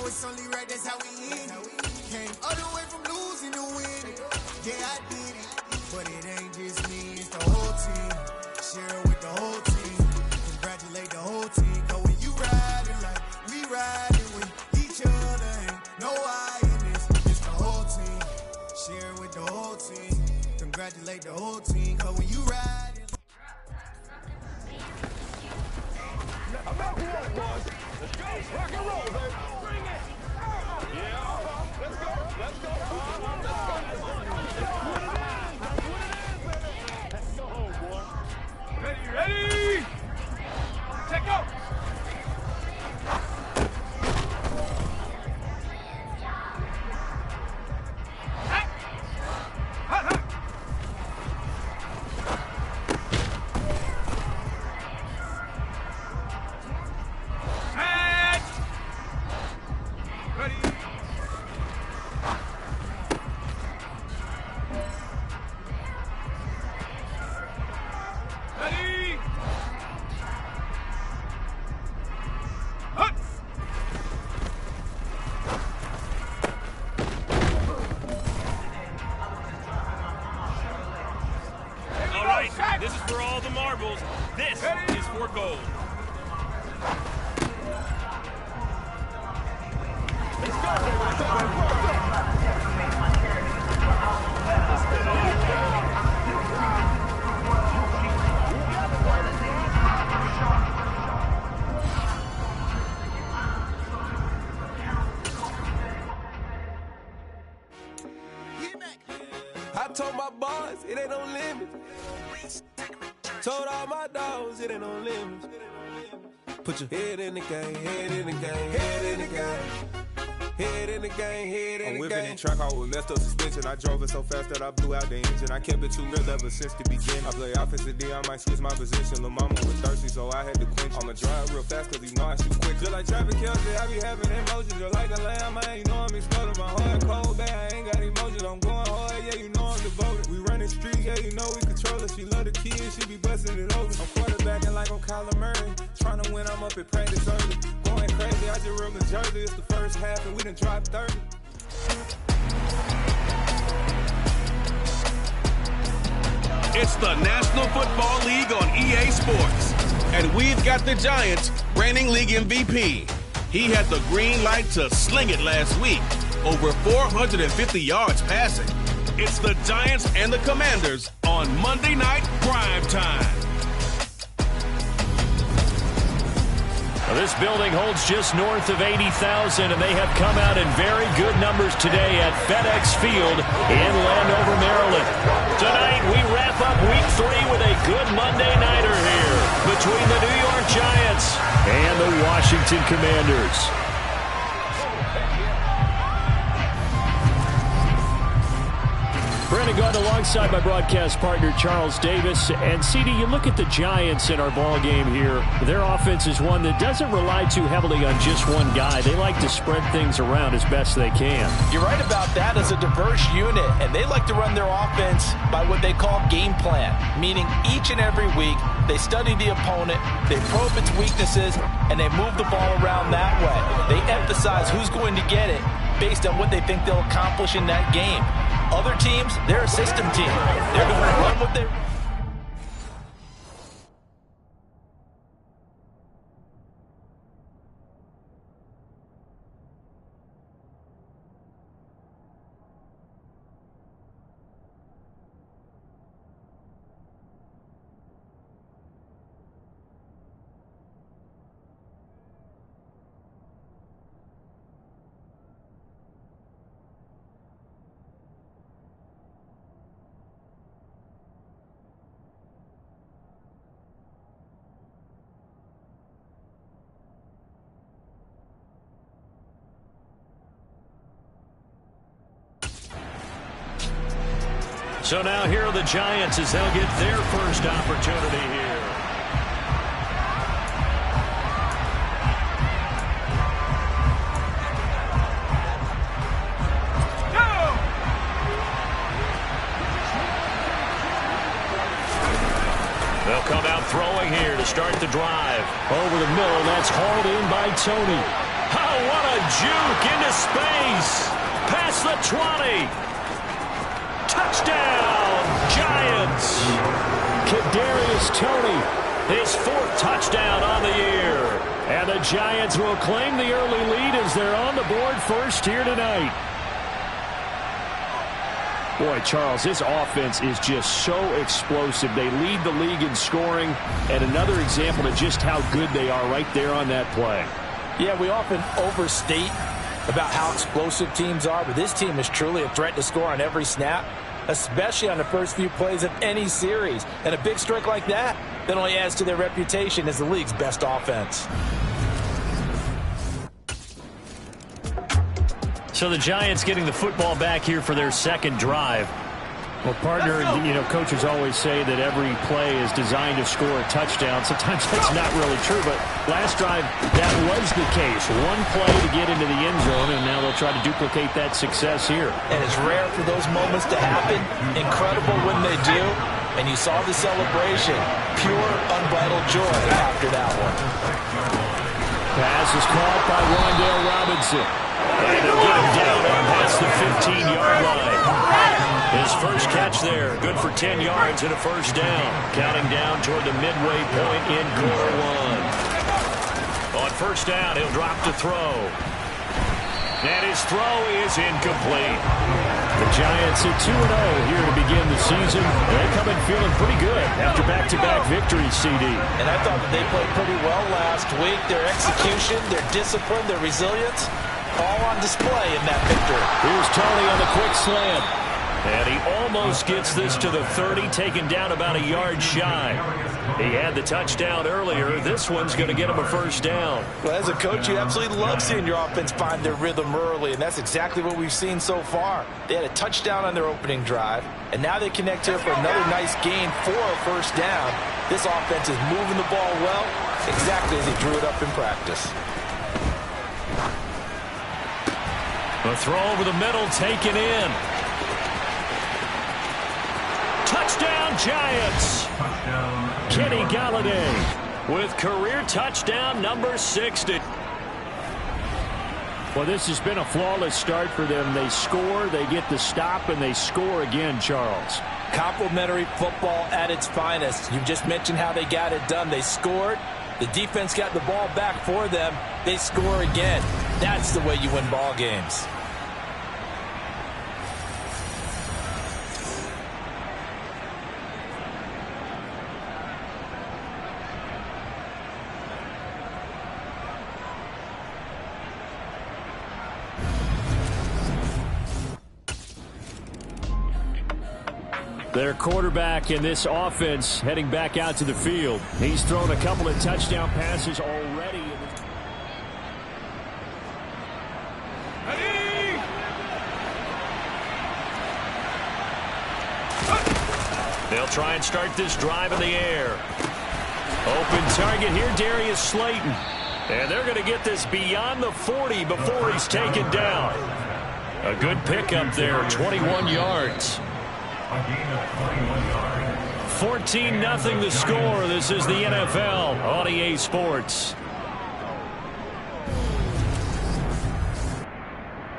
it's only right, that's how we end it. Came all the way from losing to winning. Yeah, I did it, but it ain't just me, it's the whole team. Share it with the whole team. Congratulate the whole team. Cause when you riding like we riding with each other, ain't no I in this. It's the whole team. Share it with the whole team. Congratulate the whole team. Cause when you riding. I'm back to work, boys. Let's go. Rock and roll, baby. Bring it. Yeah. Let's go. Let's go. Let's go home, boy. Ready? Check go. This is for all the marbles. This is for gold. Let's go. I told my boys it ain't no limit. Told all my dogs it ain't no limit. Put your head in the game, head in the game, head in the game. Head in the game, head in the game. I'm whipping in track out with messed up suspension. I drove it so fast that I blew out the engine. I kept it too real ever since the beginning. I play offensive D, I might switch my position. Lil' mama was thirsty, so I had to quench. I'ma drive real fast cause you know I shoot quick. Just like Travis Kelce, I be having emotions. Just like a lamb, man, you know I'm exploding. My heart cold, bad, I ain't got emotions. I'm going hard, yeah, you know I'm devoted. We running streets, yeah, you know we control it. She love the kids, she be busting it over. I'm quarterbacking like I'm Kyler Murray. Trying to win, I'm up at practice early. Going crazy, I just real the jersey. It's the first half and we done dropped 30. It's the National Football League on EA Sports. And we've got the Giants reigning league MVP. He had the green light to sling it last week. Over 450 yards passing. It's the Giants and the Commanders on Monday Night Prime Time. Well, this building holds just north of 80,000, and they have come out in very good numbers today at FedEx Field in Landover, Maryland. Tonight, we wrap up Week 3 with a good Monday nighter here between the New York Giants and the Washington Commanders. Brandon Gaudin alongside my broadcast partner Charles Davis. And CD, you look at the Giants in our ball game here. Their offense is one that doesn't rely too heavily on just one guy. They like to spread things around as best they can. You're right about that. As a diverse unit, and they like to run their offense by what they call game plan, meaning each and every week they study the opponent, they probe its weaknesses, and they move the ball around that way. They emphasize who's going to get it based on what they think they'll accomplish in that game. Other teams, they're a system team. They're going to run what they... So now here are the Giants as they'll get their first opportunity here. They'll come out throwing here to start the drive. Over the middle, that's hauled in by Tony. Oh, what a juke into space. Past the 20. Touchdown, Giants. Kadarius Toney, his 4th touchdown on the year. And the Giants will claim the early lead as they're on the board first here tonight. Boy, Charles, this offense is just so explosive. They lead the league in scoring, and another example of just how good they are right there on that play. Yeah, we often overstate about how explosive teams are, but this team is truly a threat to score on every snap, especially on the first few plays of any series. And a big strike like that only adds to their reputation as the league's best offense. So the Giants getting the football back here for their second drive. Well, partner, coaches always say that every play is designed to score a touchdown. Sometimes that's not really true, but last drive, that was the case. One play to get into the end zone, and now they'll try to duplicate that success here. And it's rare for those moments to happen. Incredible when they do. And you saw the celebration. Pure, unbridled joy after that one. Pass is caught by Wan'Dale Robinson. And they'll get him down past the 15-yard line. His first catch there, good for 10 yards and a first down. Counting down toward the midway point in quarter 1. On first down, he'll drop to throw. And his throw is incomplete. The Giants at 2-0 here to begin the season. They come in feeling pretty good after back-to-back victories, CD. And I thought that they played pretty well last week. Their execution, their discipline, their resilience, all on display in that victory. Here's Toney on the quick slant. And he almost gets this to the 30, taken down about a yard shy. He had the touchdown earlier. This one's going to get him a first down. Well, as a coach, you absolutely love seeing your offense find their rhythm early, and that's exactly what we've seen so far. They had a touchdown on their opening drive, and now they connect here for another nice gain for a first down. This offense is moving the ball well, exactly as he drew it up in practice. The throw over the middle, taken in. Touchdown, Giants. Kenny Golladay with career touchdown number 60. Well, this has been a flawless start for them. They score, they get the stop, and they score again, Charles. Complimentary football at its finest. You just mentioned how they got it done. They scored. The defense got the ball back for them. They score again. That's the way you win ball games. Their quarterback in this offense heading back out to the field. He's thrown a couple of touchdown passes already. They'll try and start this drive in the air. Open target here, Darius Slayton. And they're going to get this beyond the 40 before he's taken down. A good pickup there, 21 yards. 14-0 the score. This is the NFL on EA Sports.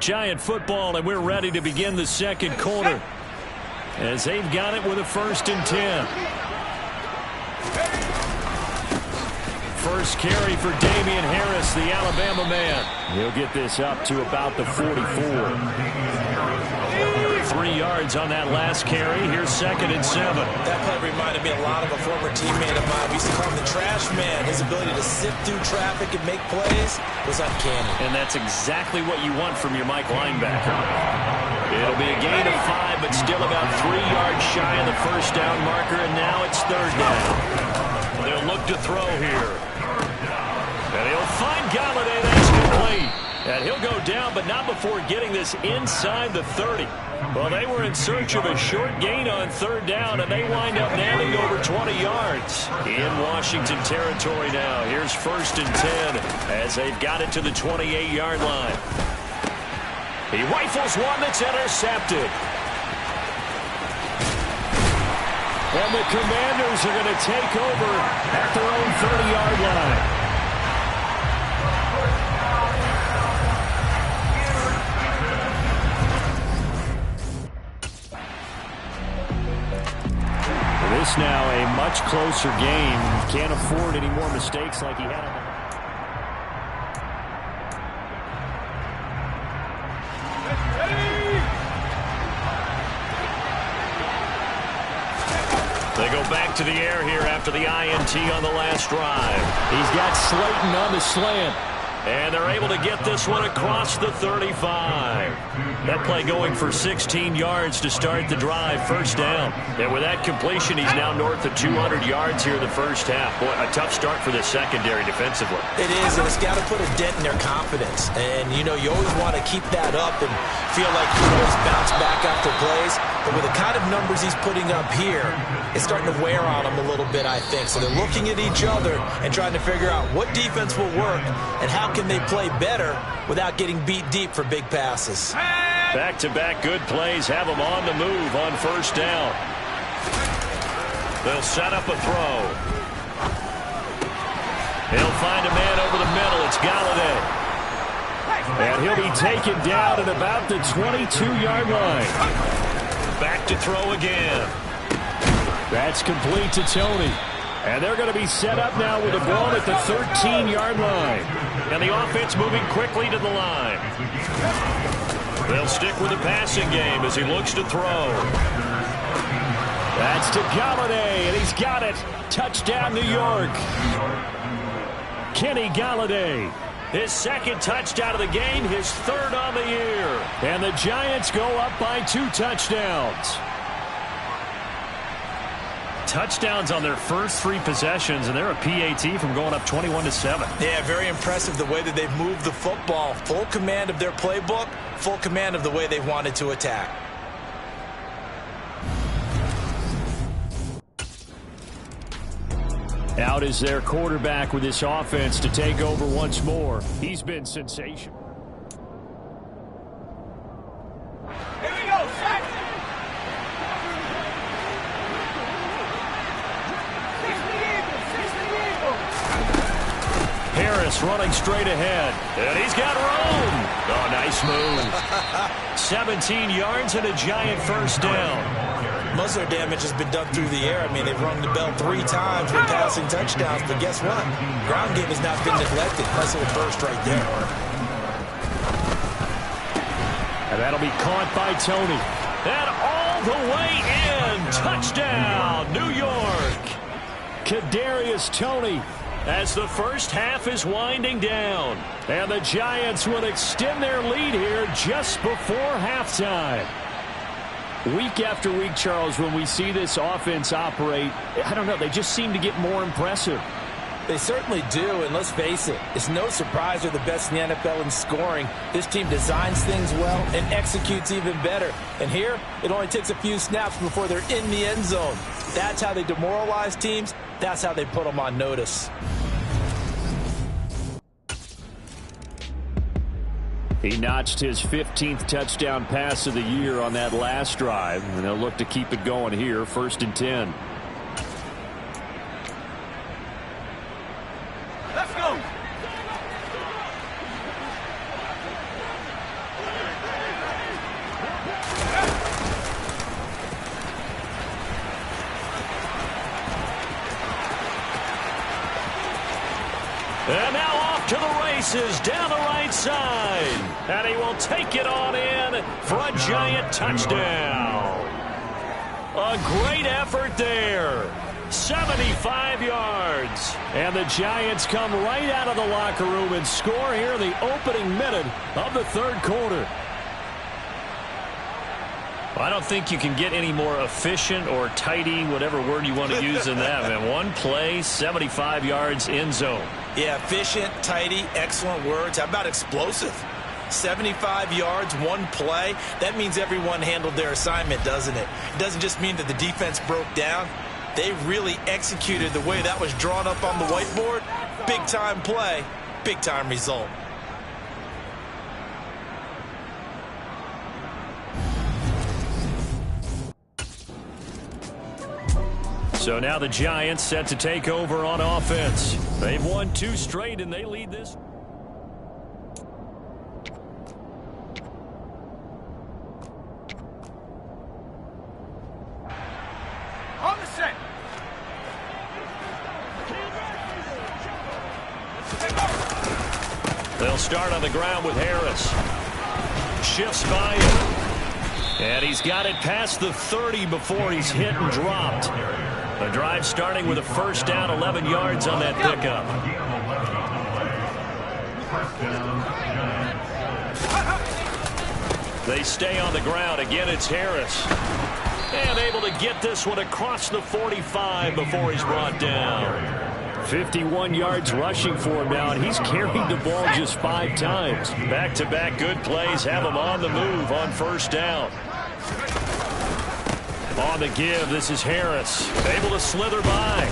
Giant football, and we're ready to begin the second quarter as they've got it with a 1st and 10. First carry for Damian Harris, the Alabama man. He'll get this up to about the 44. 3 yards on that last carry. Here's 2nd and 7. That play reminded me a lot of a former teammate of mine. We used to call him the trash man. His ability to sift through traffic and make plays was uncanny. And that's exactly what you want from your Mike linebacker. It'll be a gain of 5, but still about 3 yards shy of the first down marker, and now it's 3rd down. They'll look to throw here. And he'll find Golladay. That's complete. And he'll go down, but not before getting this inside the 30. Well, they were in search of a short gain on 3rd down, and they wind up nailing over 20 yards. In Washington territory now. Here's 1st and 10 as they've got it to the 28-yard line. He rifles one that's intercepted. And the Commanders are going to take over at their own 30-yard line. this now a much closer game. Can't afford any more mistakes like he had on the... They go back to the air here after the INT on the last drive. He's got Slayton on the slant. And they're able to get this one across the 35. That play going for 16 yards to start the drive, first down. And with that completion, he's now north of 200 yards here in the first half. Boy, a tough start for the secondary defensively. It is, and it's got to put a dent in their confidence. And, you know, you always want to keep that up and feel like you can always bounce back after plays. But with the kind of numbers he's putting up here, it's starting to wear on them a little bit, I think. So they're looking at each other and trying to figure out what defense will work and how can they play better without getting beat deep for big passes. Back-to-back good plays have them on the move on first down. They'll set up a throw. He'll find a man over the middle. It's Galladay. And he'll be taken down at about the 22-yard line. Back to throw again. That's complete to Tony. And they're going to be set up now with the ball at the 13-yard line. And the offense moving quickly to the line. They'll stick with the passing game as he looks to throw. That's to Galladay, and he's got it. Touchdown, New York. Kenny Galladay. His second touchdown of the game, his third on the year. And the Giants go up by 2 touchdowns. Touchdowns on their first 3 possessions, and they're a PAT from going up 21-7. Yeah, very impressive the way that they've moved the football. Full command of their playbook, full command of the way they wanted to attack. Out is their quarterback with this offense to take over once more. He's been sensational. Here we go, sack! Harris running straight ahead. And he's got room. Oh, nice move. 17 yards and a Giant first down. Most of their damage has been done through the air. I mean, they've rung the bell 3 times with passing touchdowns, but guess what? Ground game has not been neglected. Nice little burst right there. And that'll be caught by Tony. And all the way in. Touchdown, New York. Kadarius Toney as the first half is winding down. And the Giants will extend their lead here just before halftime. Week after week, Charles, when we see this offense operate, I don't know, they just seem to get more impressive. They certainly do, and let's face it, it's no surprise they're the best in the NFL in scoring. This team designs things well and executes even better. And here, it only takes a few snaps before they're in the end zone. That's how they demoralize teams. That's how they put them on notice. He notched his 15th touchdown pass of the year on that last drive, and they'll look to keep it going here, 1st and 10. Let's go! And now off to the races down the right side. And he will take it on in for a Giant touchdown. A great effort there. 75 yards. And the Giants come right out of the locker room and score here in the opening minute of the third quarter. I don't think you can get any more efficient or tidy, whatever word you want to use in that. Man, one play, 75 yards, end zone. Yeah, efficient, tidy, excellent words. How about explosive? 75 yards, one play. That means everyone handled their assignment, doesn't it? It doesn't just mean that the defense broke down. They really executed the way that was drawn up on the whiteboard. Big-time play, big-time result. So now the Giants set to take over on offense. They've won 2 straight, and they lead this. On the set. start on the ground with Harris. Shifts by him. And he's got it past the 30 before he's hit and dropped. A drive starting with a first down, 11 yards on that pickup. They stay on the ground. Again, it's Harris. And able to get this one across the 45 before he's brought down. 51 yards rushing for him now, and he's carried the ball just 5 times. Back-to-back good plays have him on the move on first down. On the give, this is Harris. Able to slither by.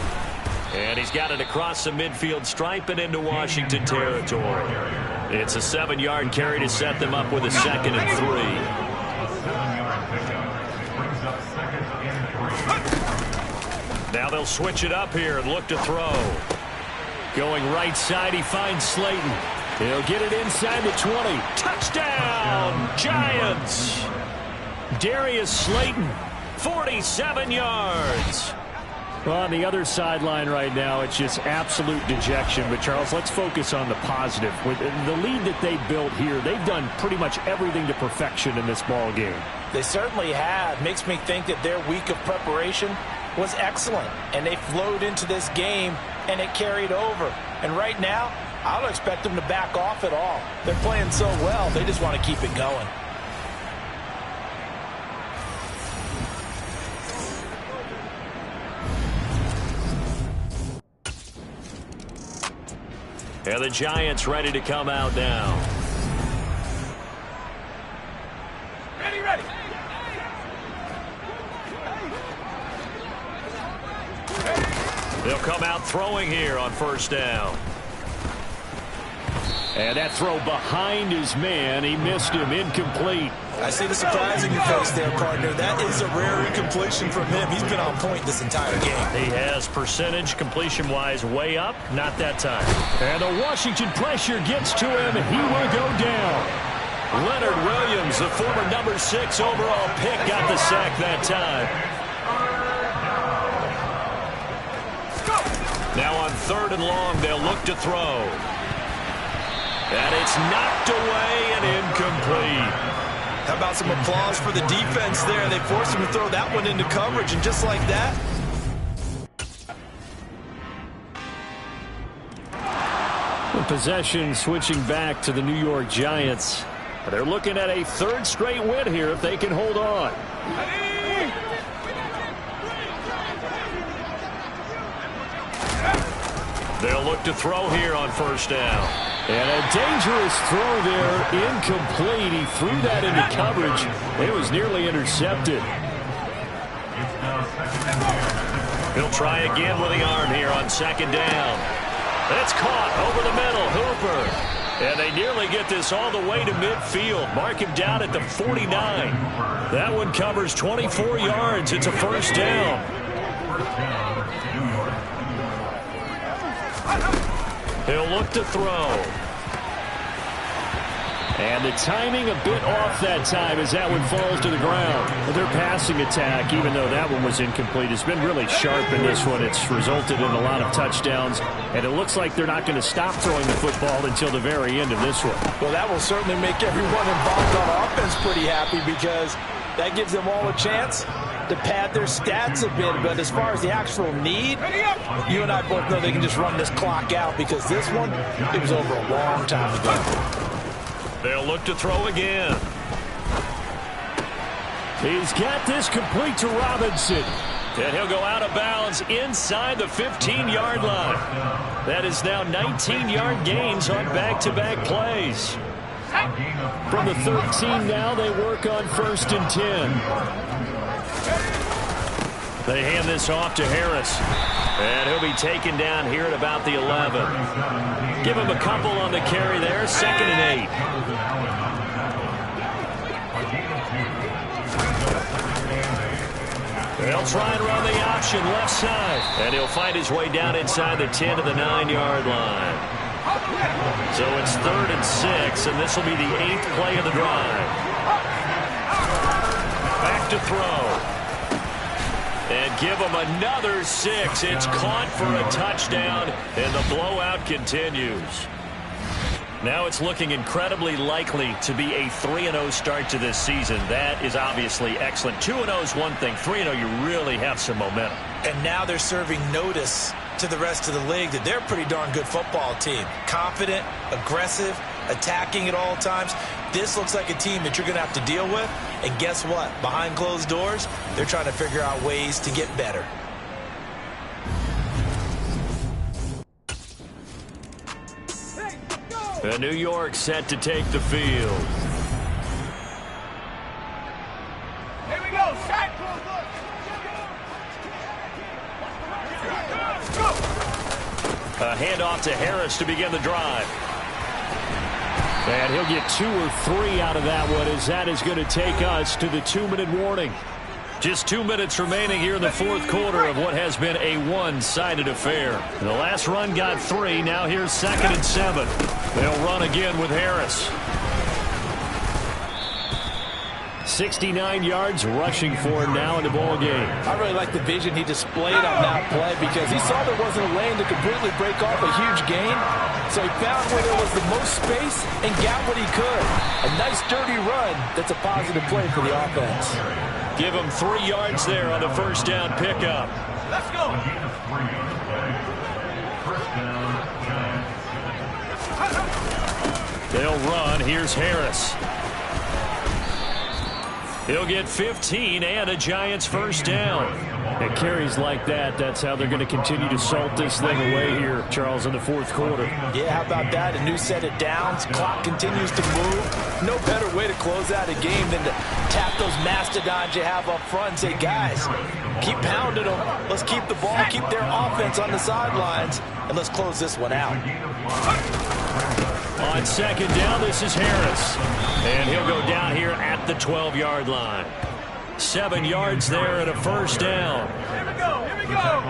And he's got it across the midfield stripe and into Washington territory. It's a 7-yard carry to set them up with a 2nd and 3. Now they'll switch it up here and look to throw. Going right side, he finds Slayton. He'll get it inside the 20. Touchdown, Giants! Darius Slayton, 47 yards. Well, on the other sideline right now, it's just absolute dejection. But, Charles, let's focus on the positive. With the lead that they built here, they've done pretty much everything to perfection in this ball game. They certainly have. Makes me think that their week of preparation was excellent. And they flowed into this game, and it carried over. And right now, I don't expect them to back off at all. They're playing so well, they just want to keep it going. And the Giants ready to come out now. Ready. They'll come out throwing here on first down. And that throw behind his man, he missed him, incomplete. I see the surprise in your face there, partner. That is a rare incompletion from him. He's been on point this entire game. He has percentage completion-wise way up, not that time. And the Washington pressure gets to him, and he will go down. Leonard Williams, the former number 6 overall pick, got the sack that time. Now on 3rd and long, they'll look to throw. And it's knocked away and incomplete. How about some applause for the defense there? They forced him to throw that one into coverage, and just like that. The possession switching back to the New York Giants. They're looking at a 3rd straight win here if they can hold on. They'll look to throw here on first down. And a dangerous throw there, incomplete. He threw that into coverage. It was nearly intercepted. He'll try again with the arm here on 2nd down. It's caught over the middle, Hooper. And they nearly get this all the way to midfield. Mark him down at the 49. That one covers 24 yards. It's a first down. He'll look to throw. And the timing a bit off that time as that one falls to the ground. But their passing attack, even though that one was incomplete, has been really sharp in this one. It's resulted in a lot of touchdowns. And it looks like they're not going to stop throwing the football until the very end of this one. Well, that will certainly make everyone involved on offense pretty happy, because that gives them all a chance to pad their stats a bit. But as far as the actual need, you and I both know they can just run this clock out, because this one, it was over a long time ago. They'll look to throw again. He's got this complete to Robinson. And he'll go out of bounds inside the 15-yard line. That is now 19-yard gains on back-to-back plays. From the 13 now, they work on 1st and 10. They hand this off to Harris. And he'll be taken down here at about the 11. Give him a couple on the carry there. 2nd and 8. They'll try and run the option left side. And he'll find his way down inside the 10 to the 9-yard line. So it's 3rd and 6, and this will be the 8th play of the drive. Back to throw. And give them another 6. It's caught for a touchdown, and the blowout continues. Now it's looking incredibly likely to be a 3-0 start to this season. That is obviously excellent. 2-0 is one thing. 3-0, you really have some momentum. And now they're serving notice to the rest of the league that they're a pretty darn good football team. Confident, aggressive, attacking at all times. This looks like a team that you're going to have to deal with. And guess what? Behind closed doors, they're trying to figure out ways to get better. New York set to take the field. Here we go, Shaq. A handoff to Harris to begin the drive. And he'll get 2 or 3 out of that one, as that is going to take us to the 2-minute warning. Just 2 minutes remaining here in the fourth quarter of what has been a one-sided affair. The last run got 3. Now here's 2nd and 7. They'll run again with Harris. 69 yards rushing for him now in the ball game. I really like the vision he displayed on that play because he saw there wasn't a lane to completely break off a huge gain. So he found where there was the most space and got what he could. A nice dirty run that's a positive play for the offense. Give him 3 yards there on the first down pickup. Let's go. They'll run. Here's Harris. He'll get 15 and a Giants first down. At carries like that, that's how they're going to continue to salt this thing away here, Charles, in the fourth quarter. Yeah, how about that? A new set of downs. Clock continues to move. No better way to close out a game than to tap those mastodons you have up front and say, guys, keep pounding them. Let's keep the ball, keep their offense on the sidelines, and let's close this one out. On second down, this is Harris. And he'll go down here at the 12-yard line. 7 yards there and a first down. Here we go, here we go.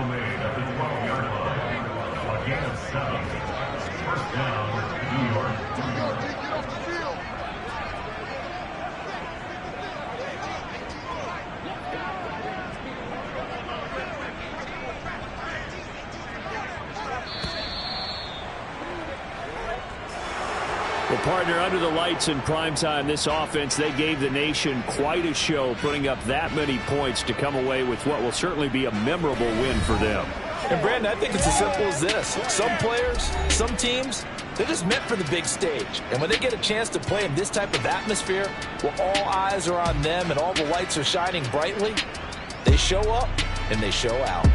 Well, partner, under the lights in primetime, this offense, they gave the nation quite a show, putting up that many points to come away with what will certainly be a memorable win for them. And, Brandon, I think it's as simple as this. Some players, some teams, they're just meant for the big stage. And when they get a chance to play in this type of atmosphere, where all eyes are on them and all the lights are shining brightly, they show up and they show out.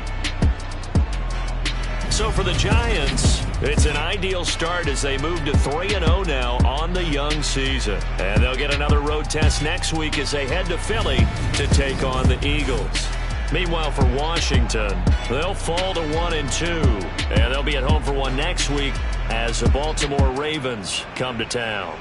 So for the Giants, it's an ideal start as they move to 3-0 now on the young season. And they'll get another road test next week as they head to Philly to take on the Eagles. Meanwhile, for Washington, they'll fall to 1-2. And they'll be at home for one next week as the Baltimore Ravens come to town.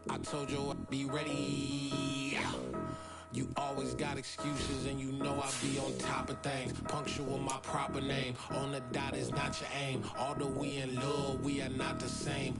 I told you I'd be ready. You always got excuses and you know I be on top of things. Punctual my proper name. On the dot is not your aim. Although we in love, we are not the same.